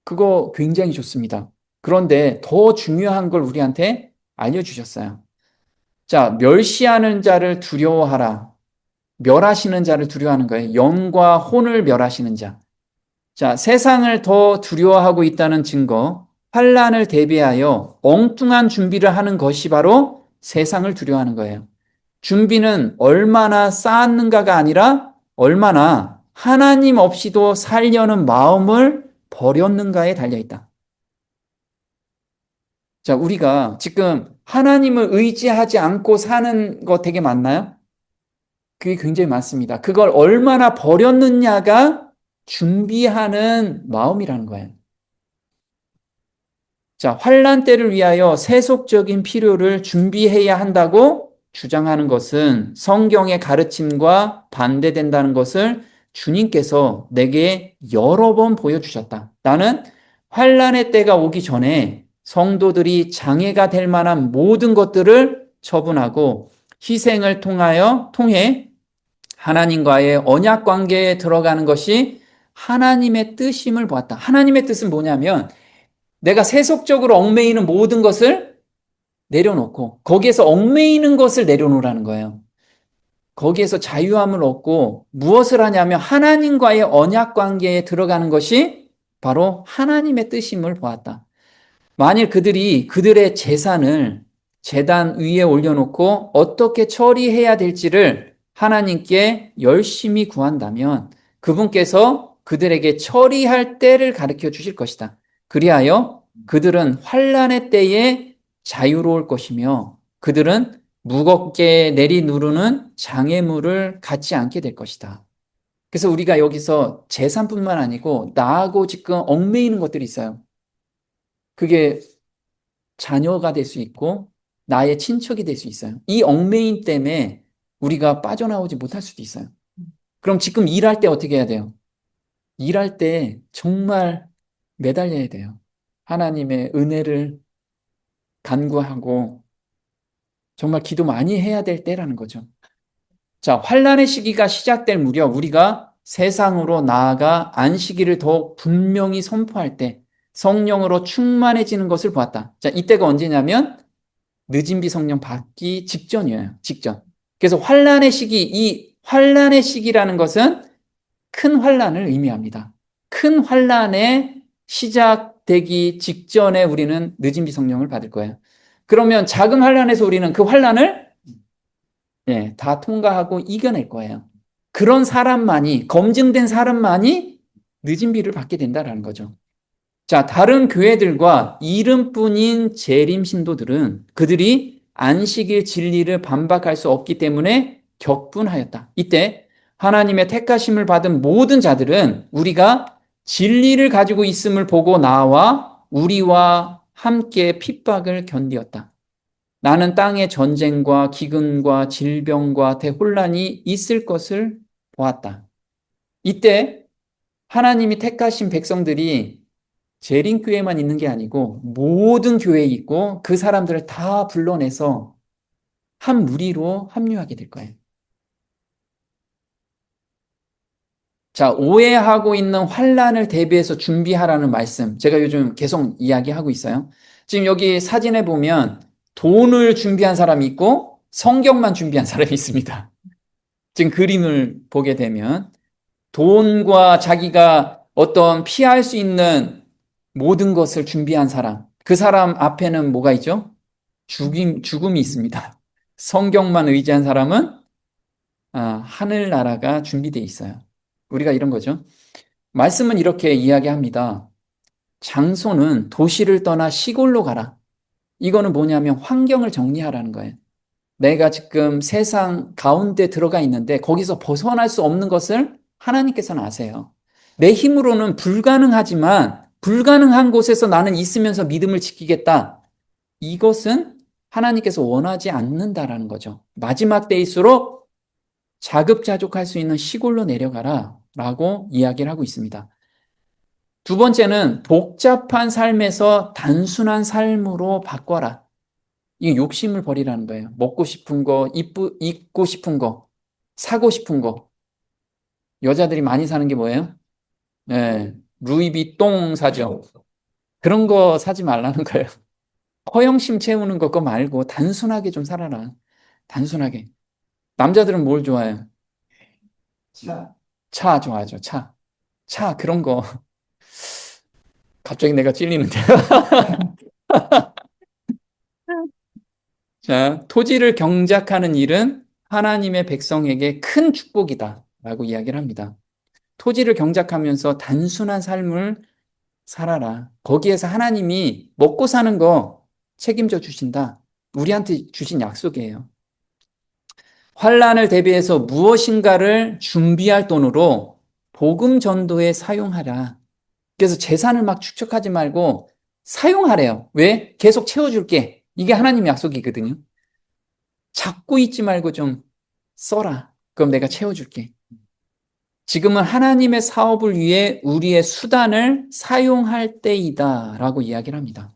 그거 굉장히 좋습니다. 그런데 더 중요한 걸 우리한테 알려주셨어요. 자, 멸시하는 자를 두려워하라. 멸하시는 자를 두려워하는 거예요. 영과 혼을 멸하시는 자. 자, 세상을 더 두려워하고 있다는 증거. 환난을 대비하여 엉뚱한 준비를 하는 것이 바로 세상을 두려워하는 거예요. 준비는 얼마나 쌓았는가가 아니라 얼마나 하나님 없이도 살려는 마음을 버렸는가에 달려있다. 자, 우리가 지금 하나님을 의지하지 않고 사는 거 되게 많나요? 그게 굉장히 많습니다. 그걸 얼마나 버렸느냐가 준비하는 마음이라는 거예요. 자, 환난 때를 위하여 세속적인 필요를 준비해야 한다고 주장하는 것은 성경의 가르침과 반대된다는 것을 주님께서 내게 여러 번 보여주셨다. 나는 환난의 때가 오기 전에 성도들이 장애가 될 만한 모든 것들을 처분하고 희생을 통해 하나님과의 언약 관계에 들어가는 것이 하나님의 뜻임을 보았다. 하나님의 뜻은 뭐냐면 내가 세속적으로 얽매이는 모든 것을 내려놓고 거기에서 얽매이는 것을 내려놓으라는 거예요. 거기에서 자유함을 얻고 무엇을 하냐면 하나님과의 언약 관계에 들어가는 것이 바로 하나님의 뜻임을 보았다. 만일 그들이 그들의 재산을 제단 위에 올려놓고 어떻게 처리해야 될지를 하나님께 열심히 구한다면 그분께서 그들에게 처리할 때를 가르쳐 주실 것이다. 그리하여 그들은 환난의 때에 자유로울 것이며 그들은 무겁게 내리누르는 장애물을 갖지 않게 될 것이다. 그래서 우리가 여기서 재산뿐만 아니고 나하고 지금 얽매이는 것들이 있어요. 그게 자녀가 될 수 있고 나의 친척이 될 수 있어요. 이 얽매임 때문에 우리가 빠져나오지 못할 수도 있어요. 그럼 지금 일할 때 어떻게 해야 돼요? 일할 때 정말 매달려야 돼요. 하나님의 은혜를 간구하고 정말 기도 많이 해야 될 때라는 거죠. 자, 환란의 시기가 시작될 무렵 우리가 세상으로 나아가 안식일을 더 분명히 선포할 때 성령으로 충만해지는 것을 보았다. 자, 이때가 언제냐면 늦은 비 성령 받기 직전이에요. 직전. 그래서 환란의 시기, 이 환란의 시기라는 것은 큰 환란을 의미합니다. 큰 환란의 시작되기 직전에 우리는 늦은 비 성령을 받을 거예요. 그러면 작은 환란에서 우리는 그 환란을 다 통과하고 이겨낼 거예요. 그런 사람만이 검증된 사람만이 늦은 비를 받게 된다라는 거죠. 자, 다른 교회들과 이름뿐인 재림 신도들은 그들이 안식일 진리를 반박할 수 없기 때문에 격분하였다. 이때 하나님의 택하심을 받은 모든 자들은 우리가 진리를 가지고 있음을 보고 나와 우리와 함께 핍박을 견디었다. 나는 땅의 전쟁과 기근과 질병과 대혼란이 있을 것을 보았다. 이때 하나님이 택하신 백성들이 재림교회만 있는 게 아니고 모든 교회에 있고 그 사람들을 다 불러내서 한 무리로 합류하게 될 거예요. 자, 오해하고 있는 환란을 대비해서 준비하라는 말씀. 제가 요즘 계속 이야기하고 있어요. 지금 여기 사진에 보면 돈을 준비한 사람이 있고 성경만 준비한 사람이 있습니다. 지금 그림을 보게 되면 돈과 자기가 어떤 피할 수 있는 모든 것을 준비한 사람. 그 사람 앞에는 뭐가 있죠? 죽음이 있습니다. 성경만 의지한 사람은 하늘나라가 준비되어 있어요. 우리가 이런 거죠. 말씀은 이렇게 이야기합니다. 장소는 도시를 떠나 시골로 가라. 이거는 뭐냐면 환경을 정리하라는 거예요. 내가 지금 세상 가운데 들어가 있는데 거기서 벗어날 수 없는 것을 하나님께서는 아세요. 내 힘으로는 불가능하지만 불가능한 곳에서 나는 있으면서 믿음을 지키겠다. 이것은 하나님께서 원하지 않는다라는 거죠. 마지막 때일수록 자급자족할 수 있는 시골로 내려가라 라고 이야기를 하고 있습니다. 두 번째는 복잡한 삶에서 단순한 삶으로 바꿔라. 이게 욕심을 버리라는 거예요. 먹고 싶은 거, 입고 싶은 거, 사고 싶은 거. 여자들이 많이 사는 게 뭐예요? 루이비통 사죠. 그런 거 사지 말라는 거예요. 허영심 채우는 거 말고 단순하게 좀 살아라. 단순하게. 남자들은 뭘 좋아해요? 차 좋아하죠, 차. 차, 그런 거. 갑자기 내가 찔리는데. 자, 토지를 경작하는 일은 하나님의 백성에게 큰 축복이다. 라고 이야기를 합니다. 토지를 경작하면서 단순한 삶을 살아라. 거기에서 하나님이 먹고 사는 거 책임져 주신다. 우리한테 주신 약속이에요. 환란을 대비해서 무엇인가를 준비할 돈으로 복음 전도에 사용하라. 그래서 재산을 막 축적하지 말고 사용하래요. 왜? 계속 채워줄게. 이게 하나님 약속이거든요. 잡고 있지 말고 좀 써라. 그럼 내가 채워줄게. 지금은 하나님의 사업을 위해 우리의 수단을 사용할 때이다 라고 이야기를 합니다.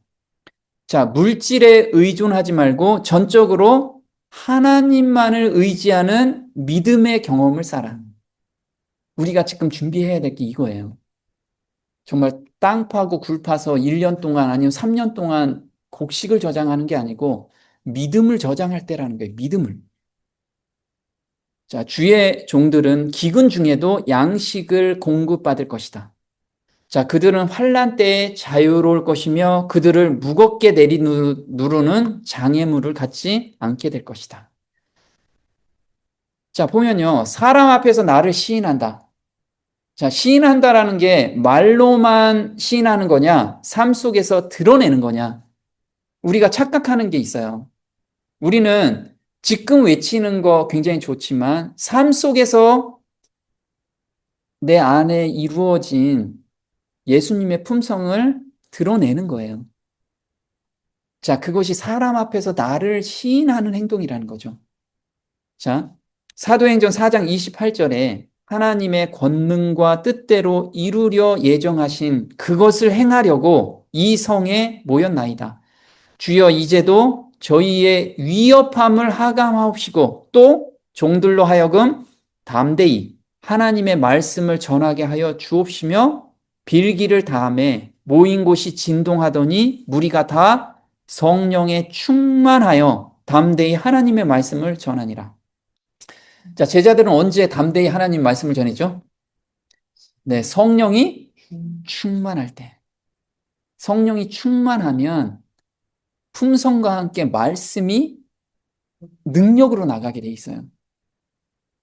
자, 물질에 의존하지 말고 전적으로 하나님만을 의지하는 믿음의 경험을 쌓아. 우리가 지금 준비해야 될 게 이거예요. 정말 땅 파고 굴 파서 1년 동안 아니면 3년 동안 곡식을 저장하는 게 아니고 믿음을 저장할 때라는 거예요. 믿음을. 자, 주의 종들은 기근 중에도 양식을 공급받을 것이다. 자, 그들은 환난 때에 자유로울 것이며 그들을 무겁게 내리누르는 장애물을 갖지 않게 될 것이다. 자, 보면요. 사람 앞에서 나를 시인한다. 자, 시인한다라는 게 말로만 시인하는 거냐, 삶 속에서 드러내는 거냐. 우리가 착각하는 게 있어요. 우리는 지금 외치는 거 굉장히 좋지만 삶 속에서 내 안에 이루어진 예수님의 품성을 드러내는 거예요. 자, 그것이 사람 앞에서 나를 시인하는 행동이라는 거죠. 자, 사도행전 4장 28절에 하나님의 권능과 뜻대로 이루려 예정하신 그것을 행하려고 이 성에 모였나이다. 주여 이제도 저희의 위협함을 하감하옵시고 또 종들로 하여금 담대히 하나님의 말씀을 전하게 하여 주옵시며 빌기를 다함에 모인 곳이 진동하더니 무리가 다 성령에 충만하여 담대히 하나님의 말씀을 전하니라. 자, 제자들은 언제 담대히 하나님 말씀을 전했죠? 네, 성령이 충만할 때. 성령이 충만하면 품성과 함께 말씀이 능력으로 나가게 돼 있어요.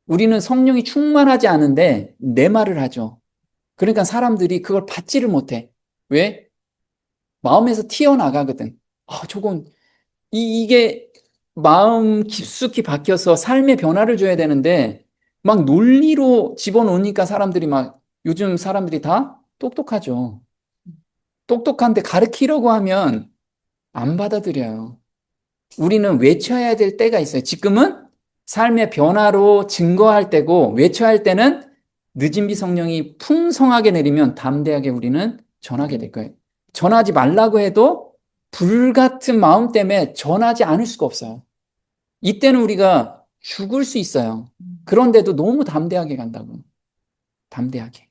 우리는 성령이 충만하지 않은데 내 말을 하죠. 그러니까 사람들이 그걸 받지를 못해. 왜? 마음에서 튀어나가거든. 아, 저건 이게 마음 깊숙이 박혀서 삶의 변화를 줘야 되는데 막 논리로 집어넣으니까 사람들이 막 요즘 사람들이 다 똑똑하죠. 똑똑한데 가르치려고 하면 안 받아들여요. 우리는 외쳐야 될 때가 있어요. 지금은 삶의 변화로 증거할 때고 외쳐야 할 때는 늦은 비 성령이 풍성하게 내리면 담대하게 우리는 전하게 될 거예요. 전하지 말라고 해도 불같은 마음 때문에 전하지 않을 수가 없어요. 이때는 우리가 죽을 수 있어요. 그런데도 너무 담대하게 간다고. 담대하게.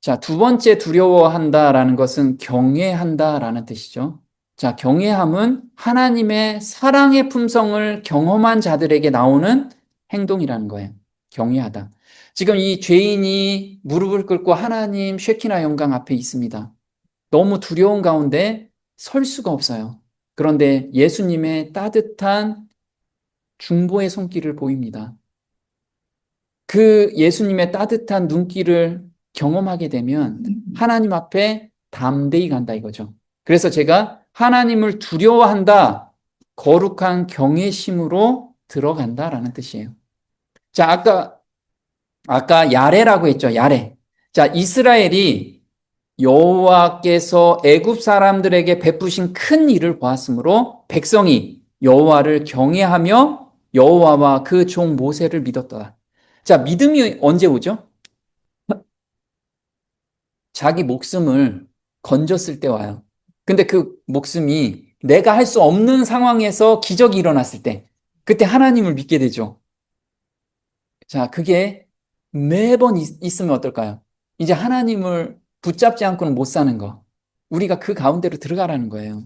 자, 두 번째 두려워한다라는 것은 경외한다라는 뜻이죠. 자, 경외함은 하나님의 사랑의 품성을 경험한 자들에게 나오는 행동이라는 거예요. 경외하다. 지금 이 죄인이 무릎을 꿇고 하나님 쉐키나 영광 앞에 있습니다. 너무 두려운 가운데 설 수가 없어요. 그런데 예수님의 따뜻한 중보의 손길을 보입니다. 그 예수님의 따뜻한 눈길을 경험하게 되면 하나님 앞에 담대히 간다 이거죠. 그래서 제가 하나님을 두려워한다, 거룩한 경외심으로 들어간다라는 뜻이에요. 자, 아까 야레라고 했죠. 야레. 자, 이스라엘이 여호와께서 애굽 사람들에게 베푸신 큰 일을 보았으므로 백성이 여호와를 경외하며 여호와와 그 종 모세를 믿었다. 자, 믿음이 언제 오죠? 자기 목숨을 건졌을 때 와요. 근데 그 목숨이 내가 할 수 없는 상황에서 기적이 일어났을 때, 그때 하나님을 믿게 되죠. 자, 그게 매번 있으면 어떨까요? 이제 하나님을 붙잡지 않고는 못 사는 거. 우리가 그 가운데로 들어가라는 거예요.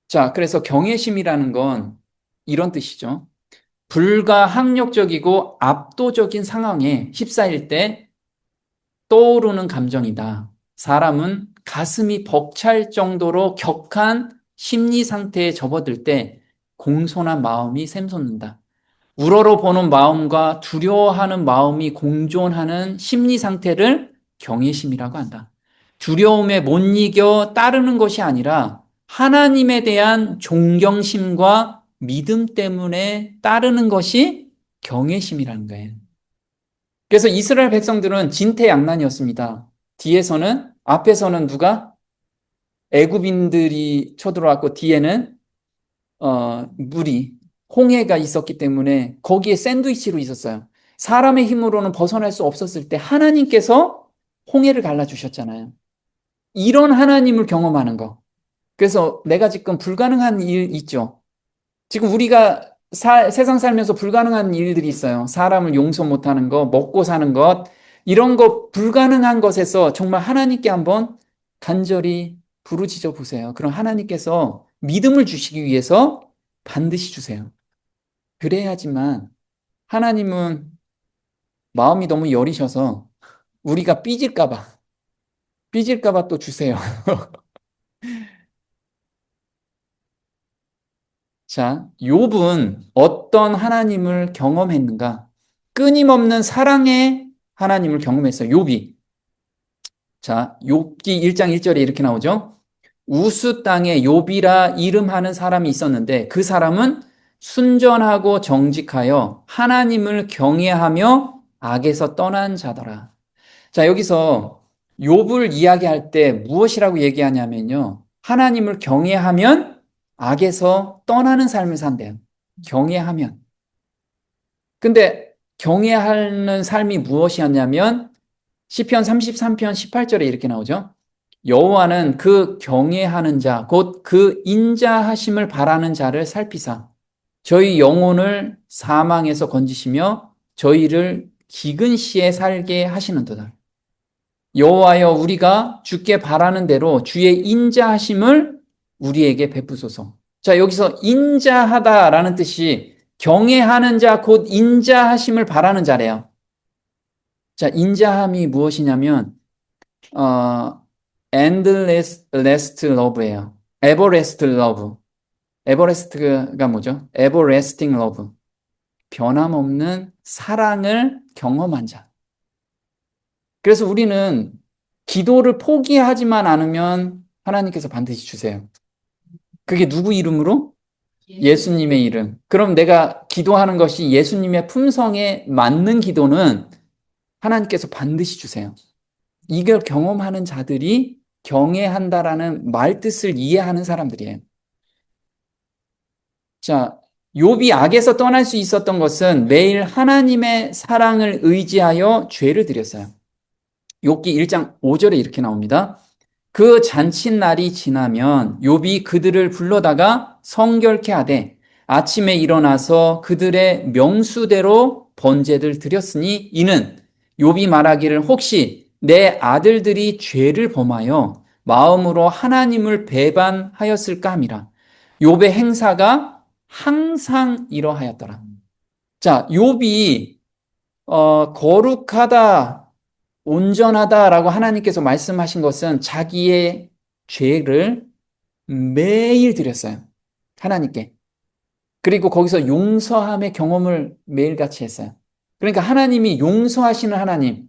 자, 그래서 경외심이라는 건 이런 뜻이죠. 불가항력적이고 압도적인 상황에 휩싸일 때 떠오르는 감정이다. 사람은 가슴이 벅찰 정도로 격한 심리 상태에 접어들 때 공손한 마음이 샘솟는다. 우러러보는 마음과 두려워하는 마음이 공존하는 심리 상태를 경외심이라고 한다. 두려움에 못 이겨 따르는 것이 아니라 하나님에 대한 존경심과 믿음 때문에 따르는 것이 경외심이라는 거예요. 그래서 이스라엘 백성들은 진퇴양난이었습니다. 앞에서는 누가? 애굽인들이 쳐들어왔고 뒤에는 물이 홍해가 있었기 때문에 거기에 샌드위치로 있었어요. 사람의 힘으로는 벗어날 수 없었을 때 하나님께서 홍해를 갈라주셨잖아요. 이런 하나님을 경험하는 거. 그래서 내가 지금 불가능한 일 있죠. 지금 우리가 세상 살면서 불가능한 일들이 있어요. 사람을 용서 못하는 거, 먹고 사는 것, 이런 거 불가능한 것에서 정말 하나님께 한번 간절히 부르짖어 보세요. 그럼 하나님께서 믿음을 주시기 위해서 반드시 주세요. 그래야지만 하나님은 마음이 너무 여리셔서 우리가 삐질까봐 또 주세요. 자, 욥은 어떤 하나님을 경험했는가? 끊임없는 사랑의 하나님을 경험했어요. 욥이. 자, 욥기 1장 1절에 이렇게 나오죠. 우스 땅에 욥이라 이름하는 사람이 있었는데 그 사람은 순전하고 정직하여 하나님을 경외하며 악에서 떠난 자더라. 자, 여기서 욥을 이야기할 때 무엇이라고 얘기하냐면요. 하나님을 경외하면 악에서 떠나는 삶을 산대요. 경외하면. 근데 경외하는 삶이 무엇이었냐면 시편 33편 18절에 이렇게 나오죠. 여호와는 그 경외하는 자, 곧 그 인자하심을 바라는 자를 살피사 저희 영혼을 사망에서 건지시며 저희를 기근 시에 살게 하시는도다. 여호와여 우리가 주께 바라는 대로 주의 인자하심을 우리에게 베푸소서. 자, 여기서 인자하다라는 뜻이 경외하는 자, 곧 인자하심을 바라는 자래요. 자, 인자함이 무엇이냐면 endless love예요. everlast love. everlast가 뭐죠? everlasting love. 변함없는 사랑을 경험한 자. 그래서 우리는 기도를 포기하지만 않으면 하나님께서 반드시 주세요. 그게 누구 이름으로? 예수님의 이름. 그럼 내가 기도하는 것이 예수님의 품성에 맞는 기도는 하나님께서 반드시 주세요. 이걸 경험하는 자들이 경외한다라는 말뜻을 이해하는 사람들이에요. 자, 욥이 악에서 떠날 수 있었던 것은 매일 하나님의 사랑을 의지하여 죄를 드렸어요. 욥기 1장 5절에 이렇게 나옵니다. 그 잔칫날이 지나면 욥이 그들을 불러다가 성결케 하되 아침에 일어나서 그들의 명수대로 번제를 드렸으니 이는 욥이 말하기를 혹시 내 아들들이 죄를 범하여 마음으로 하나님을 배반하였을까 함이라. 욥의 행사가 항상 이러하였더라. 자, 욥이 거룩하다, 온전하다라고 하나님께서 말씀하신 것은 자기의 죄를 매일 드렸어요. 하나님께. 그리고 거기서 용서함의 경험을 매일같이 했어요. 그러니까 하나님이 용서하시는 하나님,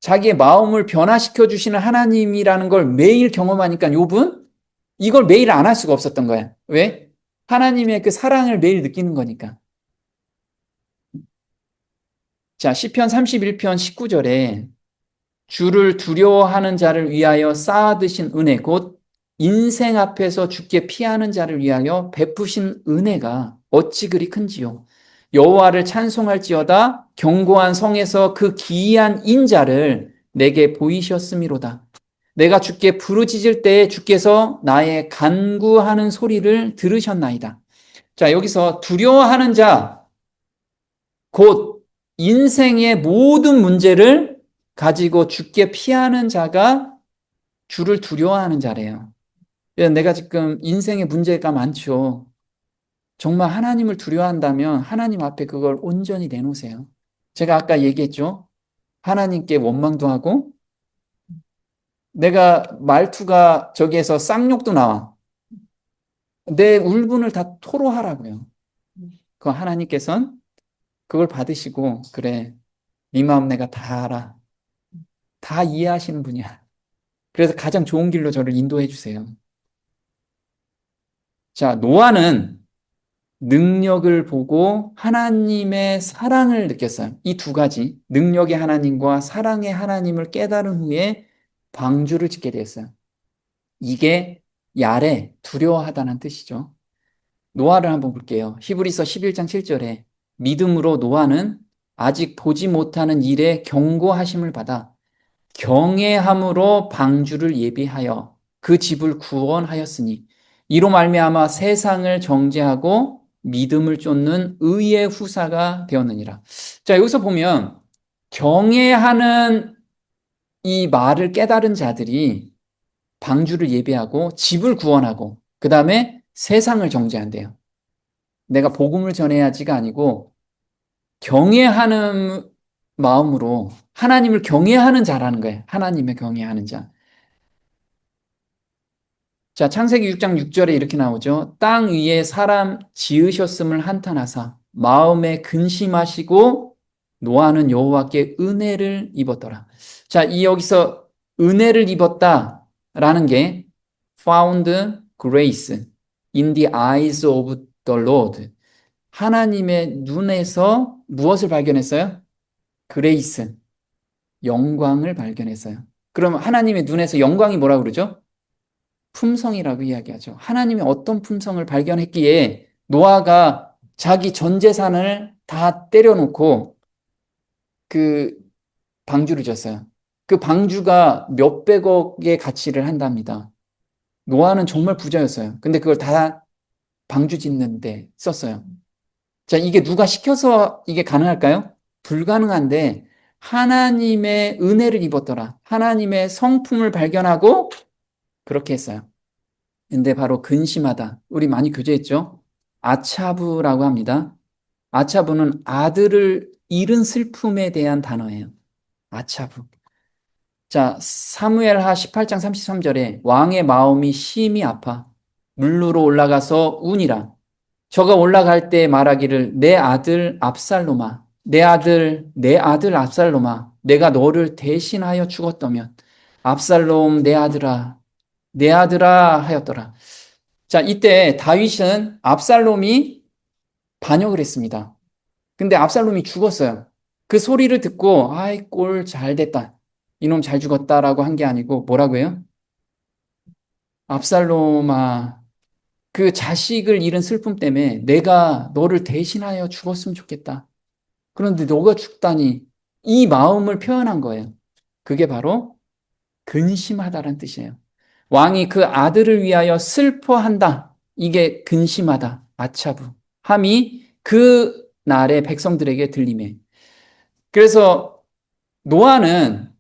자기의 마음을 변화시켜 주시는 하나님이라는 걸 매일 경험하니까 욥은 이걸 매일 안 할 수가 없었던 거예요. 왜? 하나님의 그 사랑을 매일 느끼는 거니까. 자, 시편 31편 19절에 주를 두려워하는 자를 위하여 쌓아두신 은혜, 곧 인생 앞에서 주께 피하는 자를 위하여 베푸신 은혜가 어찌 그리 큰지요. 여호와를 찬송할지어다 견고한 성에서 그 기이한 인자를 내게 보이셨음이로다. 내가 주께 부르짖을 때에 주께서 나의 간구하는 소리를 들으셨나이다. 자, 여기서 두려워하는 자, 곧 인생의 모든 문제를 가지고 주께 피하는 자가 주를 두려워하는 자래요. 내가 지금 인생의 문제가 많죠. 정말 하나님을 두려워한다면 하나님 앞에 그걸 온전히 내놓으세요. 제가 아까 얘기했죠. 하나님께 원망도 하고 내가 말투가 저기에서 쌍욕도 나와. 내 울분을 다 토로하라고요. 그 하나님께서는 그걸 받으시고 그래, 네 마음 내가 다 알아. 다 이해하시는 분이야. 그래서 가장 좋은 길로 저를 인도해 주세요. 자, 노아는 능력을 보고 하나님의 사랑을 느꼈어요. 이 두 가지, 능력의 하나님과 사랑의 하나님을 깨달은 후에 방주를 짓게 되었어요. 이게 야레, 두려워하다는 뜻이죠. 노아를 한번 볼게요. 히브리서 11장 7절에 믿음으로 노아는 아직 보지 못하는 일에 경고하심을 받아 경외함으로 방주를 예비하여 그 집을 구원하였으니 이로 말미암아 세상을 정죄하고 믿음을 쫓는 의의 후사가 되었느니라. 자, 여기서 보면 경외하는 이 말을 깨달은 자들이 방주를 예비하고 집을 구원하고 그 다음에 세상을 정죄한대요. 내가 복음을 전해야지가 아니고 경외하는 마음으로 하나님을 경외하는 자라는 거예요. 하나님의 경외하는 자. 자, 창세기 6장 6절에 이렇게 나오죠. 땅 위에 사람 지으셨음을 한탄하사 마음에 근심하시고 노아는 여호와께 은혜를 입었더라. 자, 이 여기서 은혜를 입었다라는 게 found grace in the eyes of the Lord. 하나님의 눈에서 무엇을 발견했어요? 그레이스, 영광을 발견했어요. 그럼 하나님의 눈에서 영광이 뭐라고 그러죠? 품성이라고 이야기하죠. 하나님이 어떤 품성을 발견했기에 노아가 자기 전 재산을 다 때려놓고 그 방주를 졌어요. 그 방주가 몇백억의 가치를 한답니다. 노아는 정말 부자였어요. 근데 그걸 다 방주 짓는데 썼어요. 자, 이게 누가 시켜서 이게 가능할까요? 불가능한데 하나님의 은혜를 입었더라. 하나님의 성품을 발견하고 그렇게 했어요. 근데 바로 근심하다. 우리 많이 교제했죠? 아차부라고 합니다. 아차부는 아들을 잃은 슬픔에 대한 단어예요. 아차부. 자, 사무엘하 18장 33절에 왕의 마음이 심히 아파 물루로 올라가서 운이라. 저가 올라갈 때 말하기를 내 아들 압살롬아, 내 아들 압살롬아, 내가 너를 대신하여 죽었다면 압살롬 내 아들아 하였더라. 자, 이때 다윗은 압살롬이 반역을 했습니다. 근데 압살롬이 죽었어요. 그 소리를 듣고 아이 꼴 잘 됐다. 이놈 잘 죽었다라고 한 게 아니고 뭐라고 해요? 압살롬아, 그 자식을 잃은 슬픔 때문에 내가 너를 대신하여 죽었으면 좋겠다. 그런데 너가 죽다니 이 마음을 표현한 거예요. 그게 바로 근심하다란 뜻이에요. 왕이 그 아들을 위하여 슬퍼한다. 이게 근심하다. 아차부. 함이 그 날의 백성들에게 들리매. 그래서 노아는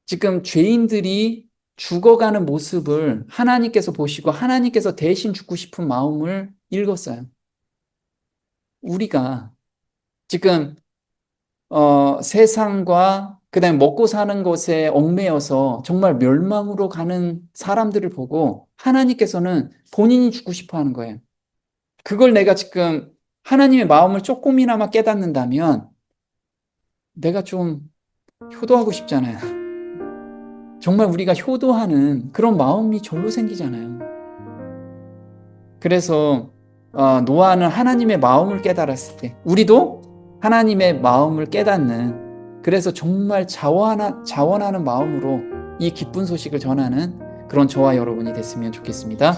지금 죄인들이 죽어가는 모습을 하나님께서 보시고 하나님께서 대신 죽고 싶은 마음을 읽었어요. 우리가 지금 세상과 그다음에 먹고 사는 것에 얽매여서 정말 멸망으로 가는 사람들을 보고 하나님께서는 본인이 죽고 싶어 하는 거예요. 그걸 내가 지금 하나님의 마음을 조금이나마 깨닫는다면 내가 좀 효도하고 싶잖아요. 정말 우리가 효도하는 그런 마음이 절로 생기잖아요. 그래서 노아는 하나님의 마음을 깨달았을 때 우리도 하나님의 마음을 깨닫는, 그래서 정말 자원하는 마음으로 이 기쁜 소식을 전하는 그런 저와 여러분이 됐으면 좋겠습니다.